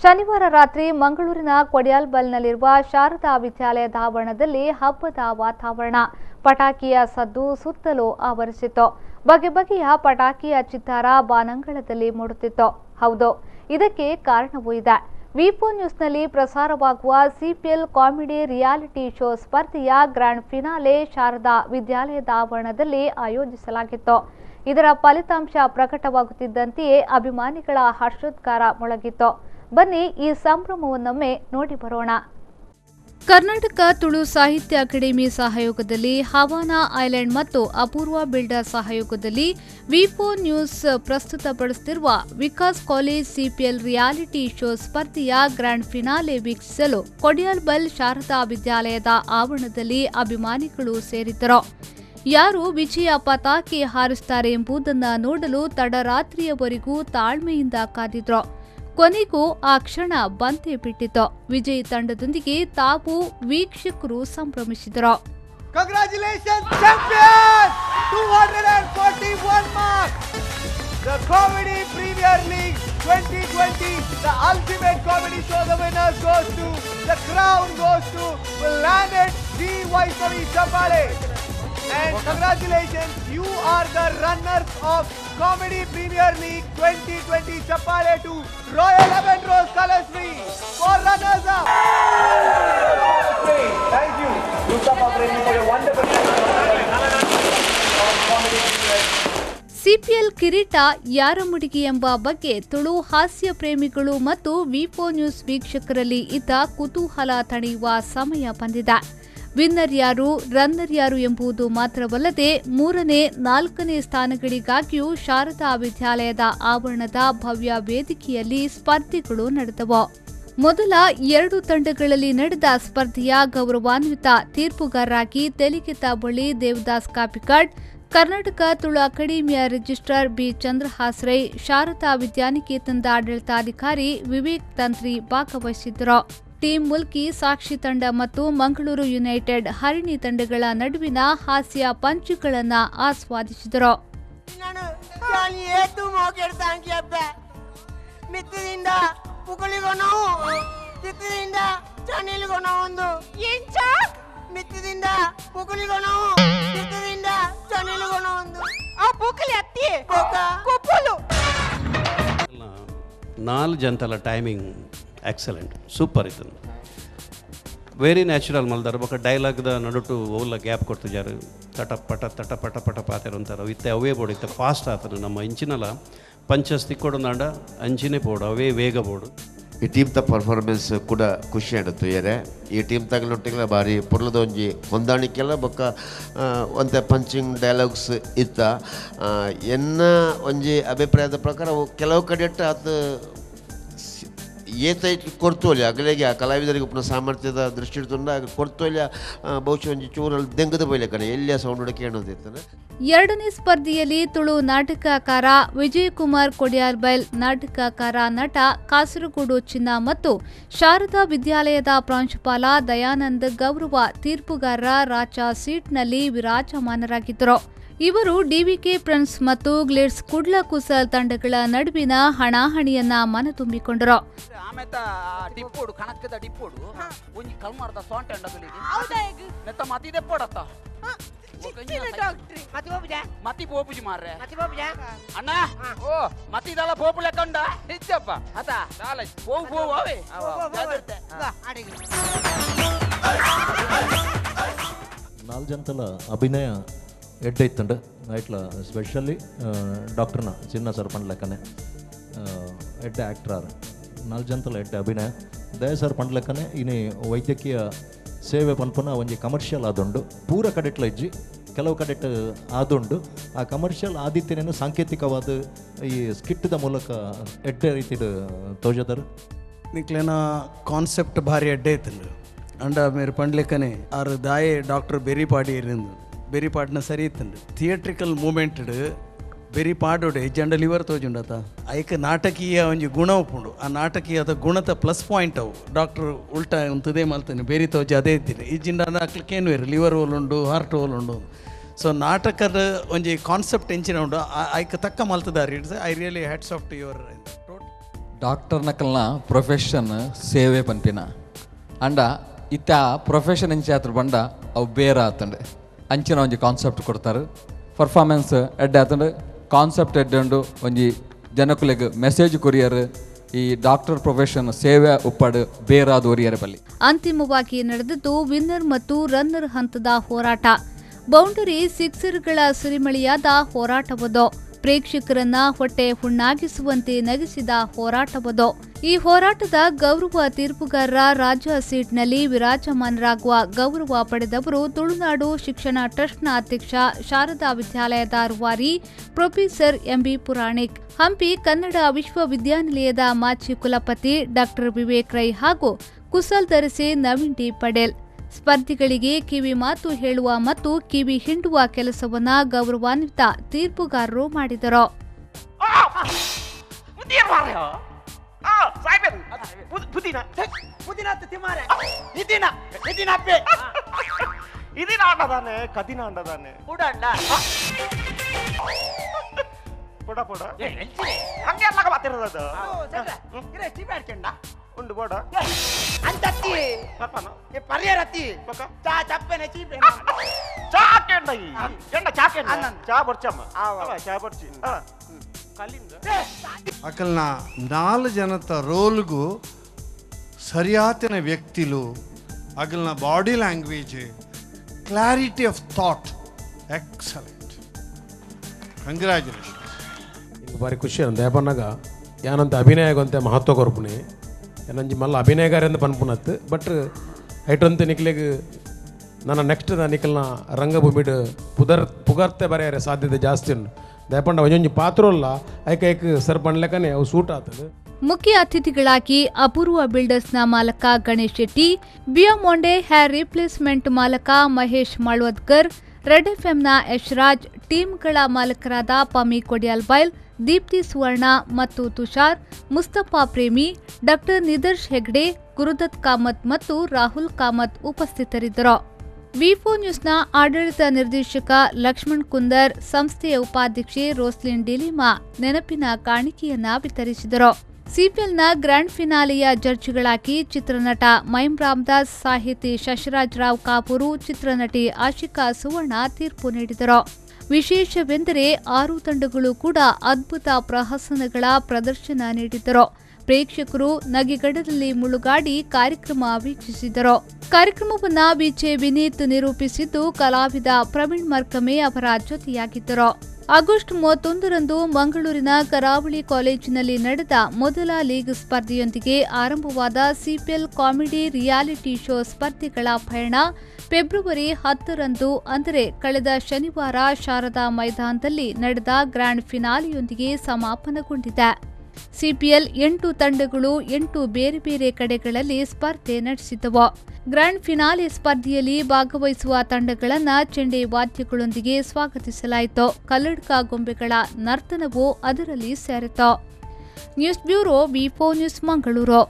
ಶನಿವಾರ ರಾತ್ರಿ ಮಂಗಳೂರಿನ ಕೊಡಿಯಾಲ್ಬಲ್ನಲ್ಲಿರುವ ಶಾರದಾ ವಿದ್ಯಾಲಯದ ಆವರಣದಲ್ಲಿ ಹಬ್ಬದ ವಾತಾವರಣ. ಪಟಾಕಿಯ ಸದ್ದು ಸುತ್ತಲೂ ಆವರಿಸಿತ್ತು. ಬಗೆ ಬಗೆಯ ಪಟಾಕಿಯ ಚಿತ್ತಾರ ಬಾನಂಗಳದಲ್ಲಿ ಮೂಡುತ್ತಿತ್ತು. ಹೌದು, ಇದಕ್ಕೆ ಕಾರಣವೂ ಇದೆ. ವಿಪೋ ನ್ಯೂಸ್ನಲ್ಲಿ ಪ್ರಸಾರವಾಗುವ ಸಿಪಿಎಲ್ ಕಾಮಿಡಿ ರಿಯಾಲಿಟಿ ಶೋ ಸ್ಪರ್ಧೆಯ ಗ್ರ್ಯಾಂಡ್ ಫಿನಾಲೆ ಶಾರದಾ ವಿದ್ಯಾಲಯದ ಆವರಣದಲ್ಲಿ ಆಯೋಜಿಸಲಾಗಿತ್ತು. ಇದರ ಫಲಿತಾಂಶ ಪ್ರಕಟವಾಗುತ್ತಿದ್ದಂತೆಯೇ ಅಭಿಮಾನಿಗಳ ಹರ್ಷೋದ್ಗಾರ ಮೊಳಗಿತ್ತು. ಬನ್ನಿ ಈ ಸಂಭ್ರಮವನ್ನೊಮ್ಮೆ ನೋಡಿ ಬರೋಣ. ಕರ್ನಾಟಕ ತುಳು ಸಾಹಿತ್ಯ ಅಕಾಡೆಮಿ ಸಹಯೋಗದಲ್ಲಿ ಹವಾನಾ ಐಲ್ಯಾಂಡ್ ಮತ್ತು ಅಪೂರ್ವ ಬಿಲ್ಡರ್ ಸಹಯೋಗದಲ್ಲಿ ವಿಪೋ ನ್ಯೂಸ್ ಪ್ರಸ್ತುತಪಡಿಸುತ್ತಿರುವ Vikas college CPL reality show ಸ್ಪರ್ಧೆಯ ಗ್ರ್ಯಾಂಡ್ ಫಿನಾಲೆ ವೀಕ್ಷಿಸಲು ಕೊಡಿಯಾಲ್ಬಲ್ ಶಾರದಾ ವಿದ್ಯಾಲಯದ ಆವರಣದಲ್ಲಿ ಅಭಿಮಾನಿಗಳು ಸೇರಿದ್ದರು. ಯಾರು ವಿಜಯ ಪತಾಕೆ ಹಾರಿಸುತ್ತಾರೆ ಎಂಬುದನ್ನು ನೋಡಲು ತಡರಾತ್ರಿಯವರೆಗೂ ತಾಳ್ಮೆಯಿಂದ ಕಾದಿದ್ರು. ಕೊನೆಗೂ ಆ ಕ್ಷಣ ಬಂದೇ ಬಿಟ್ಟಿತು. ವಿಜಯ್ ತಂಡದೊಂದಿಗೆ ತಾವು ವೀಕ್ಷಕರು ಸಂಭ್ರಮಿಸಿದರು. Congratulations champions 241 marks. The Comedy Premier League 2020, the ultimate comedy show. The winners goes to, the crown goes to, will land it the Vaisavi Chapale. And congratulations, you are the runners of Comedy Premier League 2020 Chapale to Royal Lemon Rose Colors Free for runners up. Thank you. Mustafa Premi for a wonderful Comedy Premier. CPL ಕಿರೀಟ ಯಾರ ಮುಡಿಗೆ ಎಂಬ ಬಗ್ಗೆ ತುಳು ಹಾಸ್ಯ ಪ್ರೇಮಿಗಳು ಮತ್ತು ವಿಪೋ news ವೀಕ್ಷಕರಲ್ಲಿ ಇದ್ದ ಕುತೂಹಲ ತಣಿಯುವ ಸಮಯ ಬಂದಿದೆ. ವಿನ್ನರ್ ಯಾರು, ರನ್ನರ್ ಯಾರು ಎಂಬುದು ಮಾತ್ರವಲ್ಲದೆ 3ನೇ, 4ನೇ ಸ್ಥಾನಗಳಿಗಾಗಿಯೂ ಶಾರದಾ ವಿದ್ಯಾಲಯದ ಆವರಣದ ಭವ್ಯ ವೇದಿಕೆಯಲ್ಲಿ ಸ್ಪರ್ಧೆಗಳು ನಡೆದವು. ಮೊದಲ 2 ತಂಡಗಳಲ್ಲಿ ನಡೆದ ಸ್ಪರ್ಧೆಯ ಗೌರವಾನ್ವಿತ ತೀರ್ಪುಗಾರರಾಗಿ ತೆಲಿಕೆತ ಬಳಿ ದೇವದಾಸ್ ಕಾಪಿಕಾಡ್, ಕರ್ನಾಟಕ ತುಳು ಅಕಾಡೆಮಿಯ ರಿಜಿಸ್ಟ್ರಾರ್ ಬಿ ಚಂದ್ರಹಾಸ್ರೈ, ಶಾರದಾ ವಿದ್ಯಾನಿಕೇತನದ ಆಡಳಿತಾಧಿಕಾರಿ ವಿವೇಕ್ ತಂತ್ರಿ ಭಾಗವಹಿಸಿದ್ದರು. ಟೀಮ್ ಮುಲ್ಕಿ, ಸಾಕ್ಷಿ ತಂಡ ಮತ್ತು ಮಂಗಳೂರು ಯುನೈಟೆಡ್ ಹರಿಣಿ ತಂಡಗಳ ನಡುವಿನ ಹಾಸ್ಯ ಪಂಚ್ಗಳನ್ನು ಆಸ್ವಾದಿಸಿದರು. ನಾಲ್ಕು ಜಂತಲ ಟೈಮಿಂಗ್ ಎಕ್ಸಲೆಂಟ್, ಸೂಪರ್ ಇತ್ತು. ವೆರಿ ನ್ಯಾಚುರಲ್ ಮಲ್ದಾರ ಬೊಕ್ಕ ಡೈಲಾಗ್ದ ನಡುಟು ಓಲ್ಲ ಗ್ಯಾಪ್ ಕೊಡ್ತಿದ್ದಾರೆ. ತಟಪಟ ತಟಪಟ ಪಟ ಪಾತೆರು ಅಂತಾರೆ. ಇತ್ತೆ ಅವೇ ಬೋಡು ಇತ್ತೆ ಫಾಸ್ಟ್ ಆತನು. ನಮ್ಮ ಇಂಚಿನಲ್ಲ ಪಂಚಸ್ ತಿಕ್ಕೊಡೊಂದಾಂಡ ಅಂಚಿನೇ ಪೋಡು ಅವೇ ವೇಗ ಬೋಡು. ಈ ಟೀಮ್ದ ಪರ್ಫಾರ್ಮೆನ್ಸ್ ಕೂಡ ಖುಷಿ ಆಡುತ್ತು. ಈ ಟೀಮ್ ತಗಲೊಟ್ಟಿಗೆಲ್ಲ ಭಾರಿ ಪುರ್ಲದ ಒಂಜಿ ಹೊಂದಾಣಿಕೆಲ್ಲ ಬೊಕ್ಕ ಒಂತೆ ಪಂಚಿಂಗ್ ಡೈಲಾಗ್ಸ್ ಇತ್ತ. ಎನ್ನ ಒಂಜಿ ಅಭಿಪ್ರಾಯದ ಪ್ರಕಾರ ಕೆಲವು ಕಡೆ ಅದು ಏತ ಕೊರ್ತೋಲ್ಯ ಅಗಲೆಗೆ ಆ ಕಲಾವಿದರಿಗೆ ಪುನಃ ಸಾಮರ್ಥ್ಯದ ದೃಷ್ಟಿ ಇಡ್ತುಂಡ ಕೊರ್ತೋಲ್ಯ ಬಹುಶಃ ಒಂಜಿ ಚೂರಲ್ಲಿ ದೆಂಗದ ಬೈಲೆ ಕಡೆ ಎಲ್ಲಿಯ ಸೌಂಡ್ ಕೇಳೋದಿರ್ತಾನೆ. 2ನೇ ಸ್ಪರ್ಧೆಯಲ್ಲಿ ತುಳು ನಾಟಕಕಾರ ವಿಜಯಕುಮಾರ್ ಕೊಡಿಯಾಲ್ಬೈಲ್, ನಾಟಕಕಾರ ನಟ ಕಾಸರಗೋಡು ಚಿನ್ನ ಮತ್ತು ಶಾರದಾ ವಿದ್ಯಾಲಯದ ಪ್ರಾಂಶುಪಾಲ ದಯಾನಂದ್ ಗೌರವ ತೀರ್ಪುಗಾರರ ರಾಚಾ ಸೀಟ್ನಲ್ಲಿ ವಿರಾಜಮಾನರಾಗಿದ್ದರು. ಇವರು ಡಿವಿಕೆ ಪ್ರಿನ್ಸ್ ಮತ್ತು ಗ್ಲಿಟ್ಸ್ ಕುಡ್ಲ ಕುಸಲ್ ತಂಡಗಳ ನಡುವಿನ ಹಣಾಹಣಿಯನ್ನ ಮನತುಂಬಿಕೊಂಡರು. ನಾಲ್ಕು ಜಂತಲ ಅಭಿನಯ ಎಡ್ಡೈತಂಡ ಐಟ್ಲ ಸ್ಪೆಷಲಿ ಡಾಕ್ಟರ್ನ ಚಿನ್ನ ಸರ್ ಪಂಡ್ಲೆಕ್ಕನೆ ಎಡ್ಡೆ ಆ್ಯಕ್ಟ್ರಾರ್ 4 ಜಂತಲ ಎಡ್ಡೆ ಅಭಿನಯ ದಯ ಸರ್ ಪಂಡ್ಲೆಕ್ಕನೆ ಇನಿ ವೈದ್ಯಕೀಯ ಸೇವೆ ಪನ್ಪುನ ಒಂಜಿ ಕಮರ್ಷಿಯಲ್ ಆದುಂಡು ಪೂರ ಕಡೆಟ್ಲ ಇಜ್ಜಿ ಕೆಲವು ಕಡೆಟ್ ಆದುಂಡು. ಆ ಕಮರ್ಷಿಯಲ್ ಆದಿತ್ಯನೇನು ಸಾಂಕೇತಿಕವಾದ ಈ ಸ್ಕಿಟ್ದ ಮೂಲಕ ಎಡ್ಡೆ ರೀತಿಡ್ ತೋಜದರು. ನಿಕ್ಲೇನ ಕಾನ್ಸೆಪ್ಟ್ ಭಾರಿ ಎಡ್ಡೆ ಐತಂಡು ಅಂಡ ಮೇರೆ ಪಂಡ್ಲೆಕ್ಕನೆ ಆರು ದಾಯೆ ಡಾಕ್ಟರ್ ಬೆರಿಪಾಡಿ ಇರಿಂದ ಬೆರಿಪಾಡ್ನ ಸರಿ ಇತ್ತಂಡು. ಥಿಯೇಟ್ರಿಕಲ್ ಮೂಮೆಂಟಡ್ ಬೆರಿಪಾಡೋಡೆ ಜಂಡ ಲಿವರ್ ತೋಜುಂಡತ ಐಕ ನಾಟಕೀಯ ಒಂಜಿ ಗುಣ ಉಪ್ಪುಂಡು. ಆ ನಾಟಕೀಯದ ಗುಣದ ಪ್ಲಸ್ ಪಾಯಿಂಟ್ ಅವು ಡಾಕ್ಟರ್ ಉಲ್ಟಾ ಉಂತದೇ ಮಲ್ತಾನೆ ಬೇರೆ ತೋಜಿ ಅದೇ ಇದ್ದೀನಿ ಈ ಜಿಂಡ ನಾಕ್ಲಿಕ್ಕೇನು ಬೇರೆ ಲಿವರ್ ಹೋಲುಂಡು ಹಾರ್ಟ್ ಹೋಲುಂಡು. ಸೊ ನಾಟಕದ ಒಂಜಿ ಕಾನ್ಸೆಪ್ಟ್ ಎಂಚಿನ ಉಂಡು ಐಕ ತಕ್ಕ ಮಲ್ತದಾರಿ. It's I really hats off to your doctor ನಕಲ್ನ ಪ್ರೊಫೆಷನ್ ಸೇವೆ ಪನ್ಪಿನ ಅಂಡ ಇತ್ತ ಪ್ರೊಫೆಷನ್ ಇಂಚಾತ್ರ ಬಂಡ ಅವು ಬೇರೆ ಆತಂಡೆ ಅಂಚಿನ ಒಂಜಿ ಕಾನ್ಸೆಪ್ಟ್ ಕೊಡ್ತಾರೆ ಪರ್ಫಾರ್ಮೆನ್ಸ್ ಎಡ್ಡೆ ಆತಂಡು ಕಾನ್ಸೆಪ್ಟ್ ಎಡ್ಡು ಒಂಜಿ ಜನಕುಲೆಗ್ ಮೆಸೇಜ್ ಕೊರಿಯರ್ ಈ ಡಾಕ್ಟರ್ ಪ್ರೊಫೆಷನ್ ಸೇವೆ ಉಪ್ಪಡು ಬೇರಾದ ಒರಿಯರ ಬಲ್ಲಿ. ಅಂತಿಮವಾಗಿ ನಡೆದದ್ದು ವಿನ್ನರ್ ಮತ್ತು ರನ್ನರ್ ಹಂತದ ಹೋರಾಟ. ಬೌಂಡರಿ ಸಿಕ್ಸರ್ಗಳ ಸುರಿಮಳೆಯಾದ ಹೋರಾಟವದು. ಪ್ರೇಕ್ಷಕರನ್ನ ಹೊಟ್ಟೆ ಹುಣ್ಣಾಗಿಸುವಂತೆ ನಗಿಸಿದ ಹೋರಾಟವದು. ಈ ಹೋರಾಟದ ಗೌರವ ತೀರ್ಪುಗಾರರ ರಾಜ್ಯ ಸೀಟ್ನಲ್ಲಿ ವಿರಾಜಮಾನರಾಗುವ ಗೌರವ ಪಡೆದವರು ತುಳುನಾಡು ಶಿಕ್ಷಣ ಟ್ರಸ್ಟ್ನ ಅಧ್ಯಕ್ಷ, ಶಾರದಾ ವಿದ್ಯಾಲಯದ ರೂವಾರಿ ಪ್ರೊಫೆಸರ್ ಎಂಬಿ ಪುರಾಣಿಕ್, ಹಂಪಿ ಕನ್ನಡ ವಿಶ್ವವಿದ್ಯಾನಿಲಯದ ಮಾಜಿ ಕುಲಪತಿ ಡಾಕ್ಟರ್ ವಿವೇಕ್ ರೈ ಹಾಗೂ ಕುಸಲ್ ದರಸೆ ನವೀನ್ ಡಿ ಪಟೇಲ್. ಸ್ಪರ್ಧಿಗಳಿಗೆ ಕಿವಿ ಮಾತು ಹೇಳುವ ಮತ್ತು ಕಿವಿ ಹಿಂಡುವ ಕೆಲಸವನ್ನ ಗೌರವಾನ್ವಿತ ತೀರ್ಪುಗಾರರು ಮಾಡಿದರು. ಉಂಡು ಬೋಡ ಅಂತತ್ತಿ ಪಪ್ಪನ ಎ ಪರಿಯರತ್ತಿ ಪಕ್ಕ ಚಾ ಚಪ್ಪನೆ ಚೀಪೆ ಚಾ ಕೆಂಡೈ ಕೆಂಡ ಚಾ ಕೆಂಡ ಚಾ ಬರ್ಚಮ್ಮ ಆವ ಚಾ ಬರ್ಚಿ ಕಲ್ಲಿಂದ ಅಕಲ್ನ 4 ಜನತ ರೋಲ್ಗೂ ಸರಿಯಾತಿನ ವ್ಯಕ್ತಿಲು ಅಕಲ್ನ body language clarity of thought excellent. Congratulation. ಇಂಗೆ ಬಾರಿ ಖುಷಿ ಅಂತ ಯಾಪನ್ನಾಗ ಯಾನಂತ ಅಭಿನಯಗೊಂತೆ ಮಹತ್ವ ಕೊರ್ಪುನಿ ನಂಜಿ ಮಲ್ಲ ಅಭಿನಯಗಾರ ಪನ್ಪುನತ್ ಬಟ್ ಐಟಂತ ನಿಕ್ಲೆಗ್ ನನ್ನ ನೆಕ್ಸ್ಟ್ ನಿಕಲ್ನ ರಂಗಭೂಮಿಡ್ ಪುಗರ್ತೆ ಬರೆಯರೆ ಸಾಧ್ಯತೆ ಜಾಸ್ತಿ ಉಂಟು. ದಯಪಂಡ ಒಂಜೊಂಜಿ ಪಾತ್ರಲ್ಲ ಐಕ ಸರ್ ಪಣ್ಲೆಕ್ಕನೆ ಅವು ಸೂಟ್ ಆಗ್ತದೆ. ಮುಖ್ಯ ಅತಿಥಿಗಳಾಗಿ ಅಪೂರ್ವ ಬಿಲ್ಡರ್ಸ್ನ ಮಾಲಕ ಗಣೇಶ್ ಶೆಟ್ಟಿ, ಬಿಯಾಮೊಂಡೆ ಹೇರ್ ರಿಪ್ಲೇಸ್ಮೆಂಟ್ ಮಾಲಕ ಮಹೇಶ್ ಮಾಳ್ವದ್ಕರ್, ರೆಡ್ ಎಫ್ಎಂನ ಯಶ್ರಾಜ್, ಟೀಮ್ಗಳ ಮಾಲಕರಾದ ಪಮಿ ಕೊಡಿಯಾಲ್ಬೈಲ್, ದೀಪ್ತಿ ಸುವರ್ಣ ಮತ್ತು ತುಷಾರ್, ಮುಸ್ತಫಾ ಪ್ರೇಮಿ, ಡಾಕ್ಟರ್ ನಿದರ್ಶ್ ಹೆಗ್ಡೆ, ಗುರುದತ್ ಕಾಮತ್ ಮತ್ತು ರಾಹುಲ್ ಕಾಮತ್ ಉಪಸ್ಥಿತರಿದ್ದರು. ವಿಫೋ ನ್ಯೂಸ್ನ ಆಡಳಿತ ನಿರ್ದೇಶಕ ಲಕ್ಷ್ಮಣ್ ಕುಂದರ್, ಸಂಸ್ಥೆಯ ಉಪಾಧ್ಯಕ್ಷೆ ರೋಸ್ಲಿನ್ ಡಿಲಿಮಾ ನೆನಪಿನ ಕಾಣಿಕೆಯನ್ನ ವಿತರಿಸಿದರು. ಸಿಪಿಎಲ್ನ ಗ್ರ್ಯಾಂಡ್ ಫಿನಾಲೆಯ ಜಡ್ಜಿಗಳಾಗಿ ಚಿತ್ರನಟ ಮೈಮ್ ರಾಮದಾಸ್, ಸಾಹಿತಿ ಶಶಿರಾಜ್ ರಾವ್ ಕಾಪೂರು, ಚಿತ್ರನಟಿ ಆಶಿಕಾ ಸುವರ್ಣ ತೀರ್ಪು ನೀಡಿದರು. ವಿಶೇಷವೆಂದರೆ 6 ತಂಡಗಳು ಕೂಡ ಅದ್ಭುತ ಪ್ರಹಸನಗಳ ಪ್ರದರ್ಶನ ನೀಡಿದ್ದರು. ಪ್ರೇಕ್ಷಕರು ನಗೆಗಡಲಲ್ಲಿ ಮುಳುಗಾಡಿ ಕಾರ್ಯಕ್ರಮ ವೀಕ್ಷಿಸಿದರು. ಕಾರ್ಯಕ್ರಮವನ್ನ ವಿಜೆ ವಿನೀತ್ ನಿರೂಪಿಸಿದ್ದು, ಕಲಾವಿದ ಪ್ರವೀಣ್ ಮರ್ಕಮೆ ಅವರ ಜೊತೆಯಾಗಿದ್ದರು. ಆಗಸ್ಟ್ 31ರಂದು ಮಂಗಳೂರಿನ ಕರಾವಳಿ ಕಾಲೇಜಿನಲ್ಲಿ ನಡೆದ ಮೊದಲ ಲೀಗ್ ಸ್ಪರ್ಧೆಯೊಂದಿಗೆ ಆರಂಭವಾದ ಸಿಪಿಎಲ್ ಕಾಮಿಡಿ ರಿಯಾಲಿಟಿ ಶೋ ಸ್ಪರ್ಧೆಗಳ ಪಯಣ ಫೆಬ್ರವರಿ 10ರಂದು ಅಂದರೆ ಕಳೆದ ಶನಿವಾರ ಶಾರದಾ ಮೈದಾನದಲ್ಲಿ ನಡೆದ ಗ್ರ್ಯಾಂಡ್ ಫಿನಾಲೆಯೊಂದಿಗೆ ಸಮಾಪನಗೊಂಡಿದೆ. ಸಿಪಿಎಲ್ 8 ತಂಡಗಳು 8 ಬೇರೆ ಬೇರೆ ಕಡೆಗಳಲ್ಲಿ ಸ್ಪರ್ಧೆ ನಡೆಸಿದ್ದವು. ಗ್ರ್ಯಾಂಡ್ ಫಿನಾಲೆ ಸ್ಪರ್ಧೆಯಲ್ಲಿ ಭಾಗವಹಿಸುವ ತಂಡಗಳನ್ನು ಚೆಂಡೆ ವಾದ್ಯಗಳೊಂದಿಗೆ ಸ್ವಾಗತಿಸಲಾಯಿತು. ಕಲ್ಲಡ್ಕ ಗೊಂಬೆಗಳ ನರ್ತನವೂ ಅದರಲ್ಲಿ ಸೇರಿತು. News bureau, ವಿಫೋ news, Mangaluru.